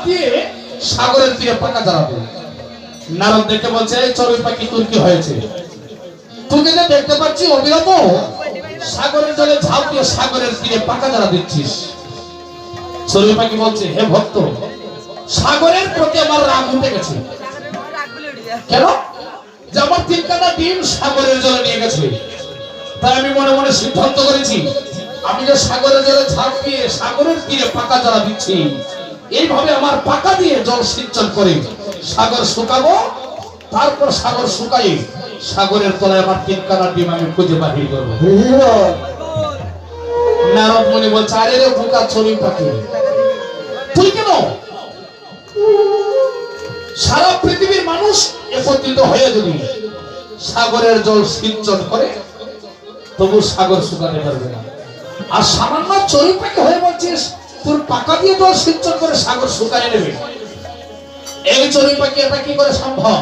দিয়ে সাগরের তীরে পাকা জ্বালাবে। নারদ দেখে বলছে, এই চড়ুই পাখি তোর কি হয়েছে? তোকে যে দেখতে পাচ্ছি অবিরত সাগরের জলে ঝাঁপ দিয়ে সাগরের তীরে পাকা জ্বালা দিচ্ছিস। চড়ুই পাখি বলছে, হে ভক্ত, সাগরের প্রতি আমার রাগ উঠে গেছে। কেন? যে আমার 3 কাটা ডিম সাগরের জলে নিয়ে গেছে। তাই আমি মনে মনে সিদ্ধান্ত করেছি, আমি যে সাগরের জলে ঝাঁপ দিয়ে সাগরের তীরে পাকা জ্বালা দিচ্ছি, এইভাবে আমার পাকা দিয়ে জল সিঞ্চন করে সাগর শুকাবো। তারপর সাগর শুকাই সাগরের তলায় আমার 3 কাটা ডিম আমি খুঁজে বাহির করবো। নারদ মুনি বলছে, আরে রে বোকা চড়ুই পাখি, তুই কেন সারা পৃথিবীর মানুষ একত্রিত হয়ে যদি সাগরের জল সিঞ্চন করে তবু সাগর শুকাতে পারবে না, আর সামান্য চড়ুই পাখি হয়ে বলছিস তোর পাকা দিয়ে জল সিঞ্চন করে সাগর শুকায় নেবে? এই চড়ুই পাখি এটা কি করে সম্ভব?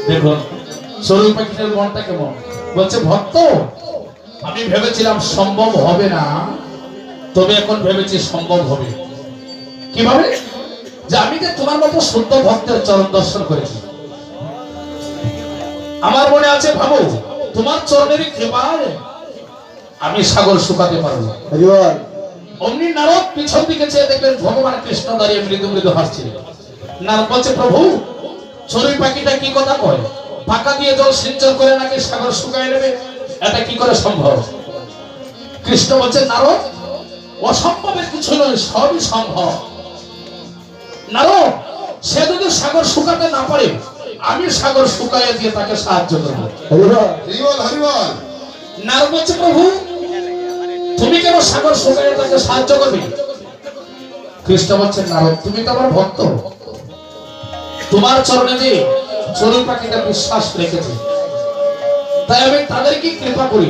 দেখুন চড়ুই পাখিটার মনটা কেমন। বলছে, ভক্ত, আমি ভেবেছিলাম সম্ভব হবে না, তবে এখন ভেবেছি সম্ভব হবে। কিভাবে? যে আমি যে তোমার মতো শুদ্ধ ভক্তের চরণ দর্শন করেছি, আমার মনে আছে ভাবো তোমার চরণেরই কৃপায় আমি সাগর শুকাতে পারবো। অমনি নারদ পিছন দিকে চেয়ে দেখবেন ভগবান কৃষ্ণ দাঁড়িয়ে মৃদু মৃদু হাসছিল। নারদ বলছে, প্রভু, চড়ুই পাখিটা কি কথা কয়? পাকা দিয়ে জল সিঞ্চন করে নাকি সাগর শুকায় নেবে? এটা কি করে সম্ভব? কৃষ্ণ বলছে, নারদ, অসম্ভবের কিছু নয়, সবই সম্ভব। নারদ, সে যদি সাগর শুকাতে না পারে আমি সাগর শুকাইয়ে দিয়ে তাকে সাহায্য করবো। নারদ বলছে, প্রভু, তুমি কেন সাগর শুকাইয়ে তাকে সাহায্য করবে? কৃষ্ণ বলছে, নারদ, তুমি তো আমার ভক্ত, তোমার চরণে যে চড়ুই পাখিটা বিশ্বাস রেখেছে, তাই আমি তাদেরকে কৃপা করি।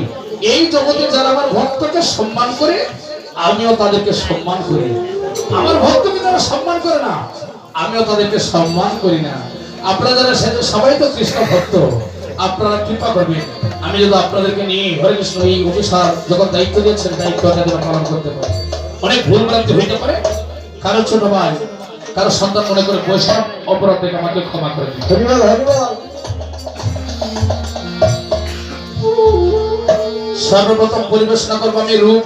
এই জগতে যারা আমার ভক্তকে সম্মান করে আমিও তাদেরকে সম্মান করি। আমার ভক্তকে যারা সম্মান করে না আমিও তাদেরকে সম্মান করি না। আপনারা যারা সবাই তো কৃষ্ণ ভক্ত, আপনারা কৃপা করবেন আমি যদি আপনাদেরকে নিয়ে হরে কৃষ্ণ এই অভিসার যখন দায়িত্ব দিয়েছেন দায়িত্বটা যেন পালন করতে পারি। অনেক ভুল ভ্রান্তি হইতে পারে, কারো ছোট ভাই কারো সন্তান মনে করে বৈষ্ণব অপরাধ থেকে আমাকে ক্ষমা করে দিন। সর্বপ্রথম পরিবেশনা করবো আমি রূপ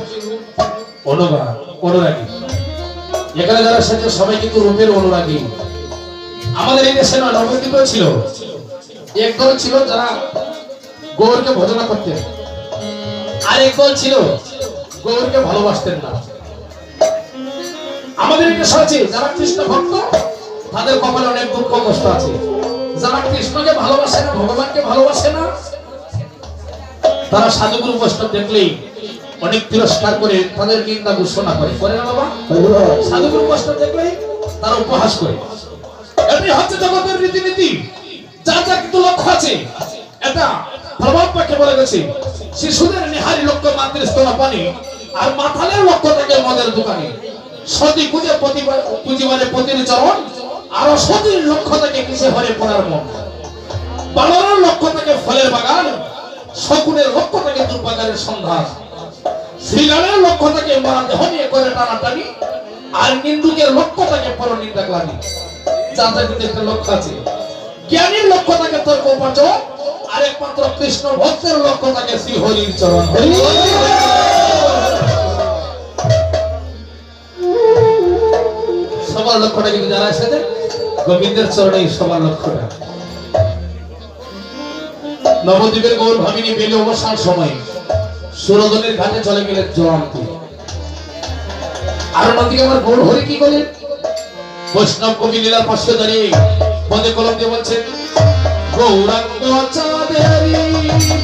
অনুরাগী। এখানে যারা সেটা সবাই কিন্তু রূপের অনুরাগী। আমাদের এই দেশে নবদ্বীপে ছিল একদল ছিল যারা গৌরকে ভজনা করতেন, আর একদল ছিল গৌরকে ভালোবাসতেন না। আমাদের এই দেশে আছে যারা কৃষ্ণ ভক্ত, তাদের কপালে অনেক দুঃখ কষ্ট আছে। যারা কৃষ্ণকে ভালোবাসে না, ভগবানকে ভালোবাসে না, তারা সাধুগুরু বৈষ্ণব দেখলেই অনেক তিরস্কার করে তাদের নিন্দা ঘোষণা করে না বাবা? সাধুগুরু বৈষ্ণব দেখলেই তারা উপহাস করে। এটাই হচ্ছে জগতের রীতিনীতি। যা যা কিন্তু লক্ষ্য আছে, এটা প্রভাব পাকে বলে গেছে, শিশুদের নিহারি লক্ষ্য মাতৃ স্তনা পানি, আর মাথালের লক্ষ্য থাকে মদের দোকানে। সতী খুঁজে পুঁজিবারে পতির চরণ, আর সতীর লক্ষ্য থাকে কিসে হরে পড়ার মন। বানরের লক্ষ্য থাকে ফলের বাগান, শকুনের লক্ষ্য থাকে দুর্বাগানের সন্ধান। শ্রীরামের লক্ষ্য থাকে মারা দেহ নিয়ে করে টানাটানি, আর নিন্দুকের লক্ষ্য থাকে পরনিন্দা গ্লানি। যাদের কিন্তু একটা লক্ষ্য আছে। জ্ঞানীর লক্ষ্য থাকে তর্ক উপার্জন, আর একমাত্র কৃষ্ণ ভক্তের লক্ষ্য থাকে শ্রী হরির চরণ। সবার লক্ষ্যটা কিন্তু যারা এসেছে গোবিন্দের চরণে, সবার লক্ষ্যটা। নবদ্বীপের গৌর ভাবিনী বেলে অবসান সময় সুরদনের ঘাটে চলে গেলেন জয়ন্তী। আর অন্যদিকে আমার গৌর হরি কি করলেন? বৈষ্ণব কবি লীলার পাশে দাঁড়িয়ে পদে কলম দিয়ে বলছেন, গৌরাঙ্গ চাঁদেরি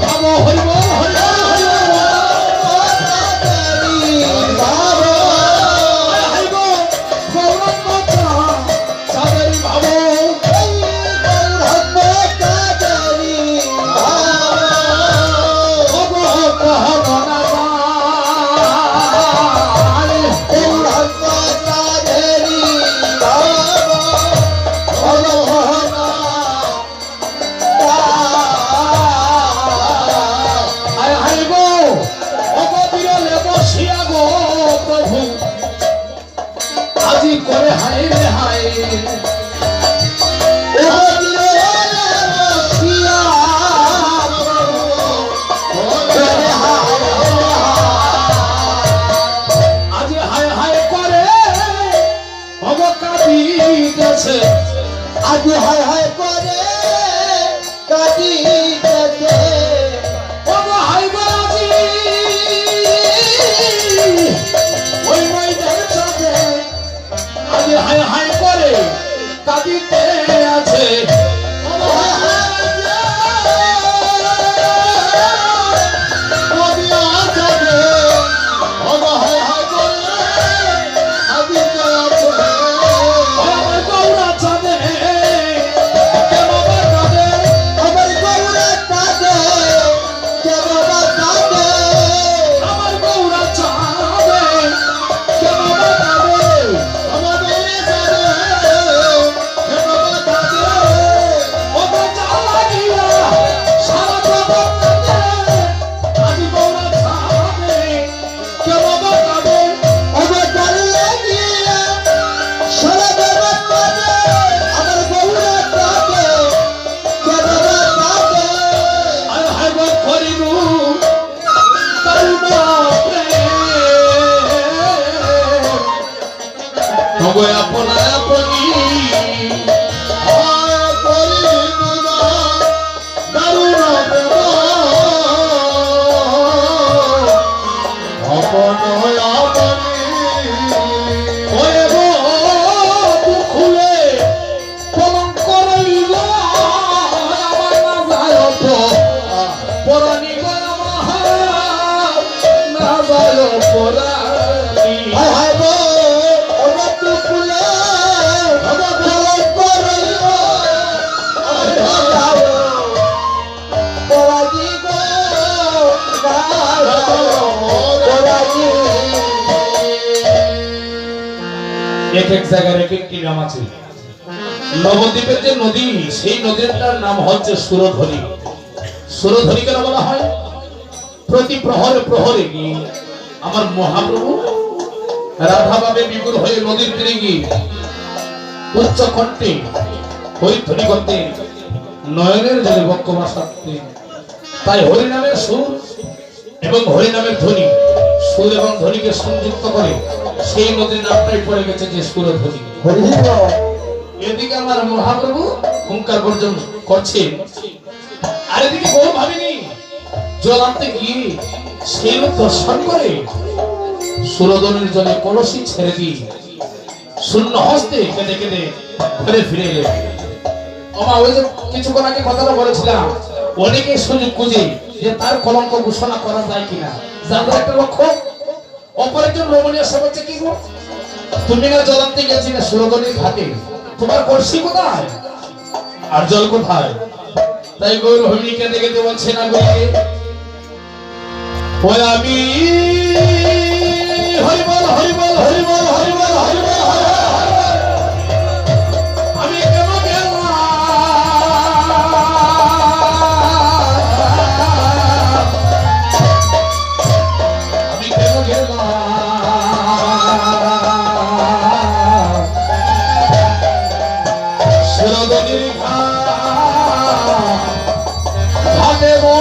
ভাব হরি বল হরি করে হায় রে হায় আজি হায় হায় করে কাঁদিতেছে আজি হায় হায় করে কাঁদিতেছে হাই বাজি ওই মাইদের সাথে আজি হায় হায় করে কাঁদিতে আছে এক এক জায়গায় এক একটি নাম আছে নবদ্বীপের যে নদী সেই নদীটার নাম হচ্ছে সুরধনী সুরধনী কেন বলা হয় প্রতি প্রহরে প্রহরে গিয়ে আমার মহাপ্রভু রাধাভাবে বিপুল হয়ে নদীর তীরে গিয়ে উচ্চ কণ্ঠে হরিধ্বনি করতে নয়নের জলে বক্ষ ভাসাতে তাই হরিনামের সুর এবং হরিনামের ধ্বনি সুর এবং ধ্বনিকে সংযুক্ত করে সেই নদীর নামটাই পড়ে গেছে যে সুরধ্বনি এদিকে আমার মহাপ্রভু হুঙ্কার বর্জন করছে আর এদিকে বহু ভাবিনি জল আনতে গিয়ে সেই দর্শন করে সুরধ্বনির জলে কলসি ছেড়ে দিয়ে শূন্য হস্তে কেঁদে কেঁদে ঘরে ফিরে এলেন আমার ওই যে কিছুক্ষণ আগে কথাটা বলেছিলাম অনেকে সুযোগ খুঁজে যে তার কলঙ্ক ঘোষণা করা যায় কিনা যাদের একটা লক্ষ্য অপর একজন রমণী এসে বলছে কি গো তুমি না জল আনতে গেছিলে সুরধনির ঘাটে তোমার কলসি কোথায় আর জল কোথায় তাই গৌর হরিণী কেঁদে কেঁদে বলছে না গরিকে ওই আমি হরিবল হরিবল হরিবল হরিবল হরিবল আমি কেন গেলাম আমি কেন গেলাম সুরধনির ঘাটে গো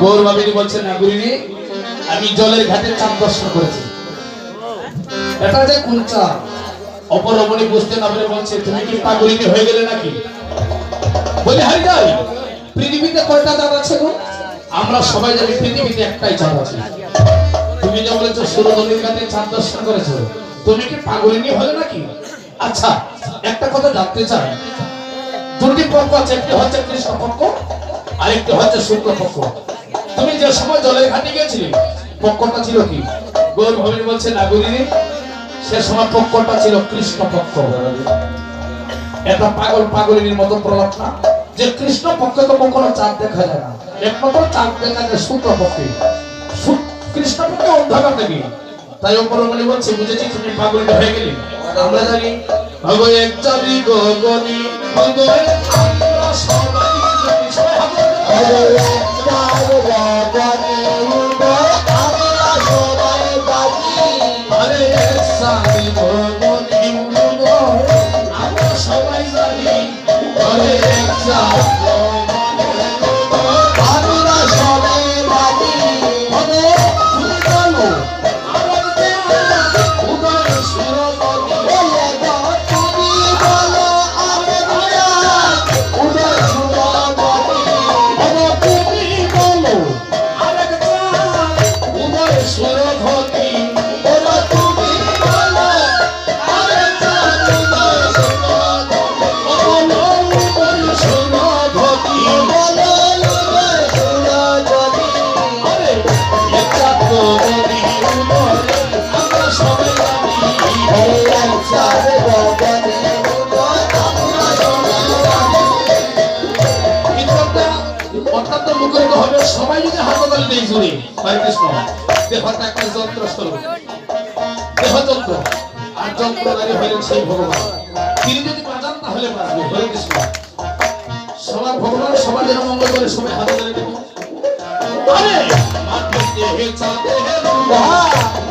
গৌরবাবিনী বলছেন না গুরিনি, আমি জলের ঘাটে চাঁদ দর্শন করেছি। এটা যে কোন চাঁদ? অপর রমণী বুঝতে না পেরে বলছে, তুমি কি পাগলিনী হয়ে গেলে নাকি? বলে হাই যাই, পৃথিবীতে কয়টা চাঁদ আছে গো? আমরা সবাই জানি পৃথিবীতে একটাই চাঁদ আছে। তুমি যে বলেছো সুরনদীর ঘাটে চাঁদ দর্শন করেছো, তুমি কি পাগলিনী হলে নাকি? আচ্ছা, একটা কথা জানতে চাই, দুটি পক্ষ আছে, একটি হচ্ছে কৃষ্ণ পক্ষ আর একটি হচ্ছে শুক্ল পক্ষ। তুমি যে সময় জলের ঘাটে গিয়েছিলে পক্ষটা ছিল কি? গৌরবাবিনী বলছে না গুরিনি, সে সময় পক্ষটা ছিল কৃষ্ণ পক্ষ। এটা পাগল পাগলিনীর মতো প্রলাপ না যে কৃষ্ণ পক্ষে তো কখনো চাঁদ দেখা যায় না, একমাত্র চাঁদ দেখা যায় শুক্ল পক্ষে। কৃষ্ণ পক্ষে অন্ধকার দেখি। তাই অপরমণি বলছে, বুঝেছি তুমি পাগলিনী হয়ে গেলি। আমরা জানি ভগো এক চাঁদি গগনি ভগো আমরা সবাই জানি, সবাই হাত আরে এক চাঁদি গগনি ভগো আমরা সবাই জানি, আরে এক চাঁদ সবাই যদি হাততালি দেই জুড়ে হরে কৃষ্ণ। দেহটা একটা যন্ত্র স্বরূপ, দেহ যন্ত্র, আর যন্ত্রধারী হলেন সেই ভগবান। তিনি যদি বাজান তাহলে বাজবে। হরে কৃষ্ণ। সবার ভগবান সবার যেন মঙ্গল করে সবাই হাততালি দেব। আরে মাটি দেহে চাঁদে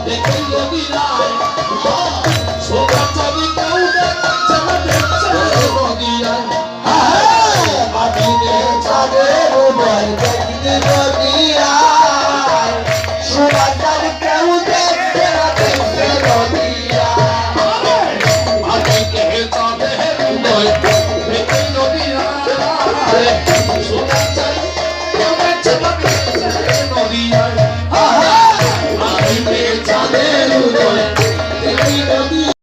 দেখে যদি রায় সোনা চাঁদি কেউ দেখছে না, দেখছে নদী রায়। মাটি দেহে চাঁদে সোনা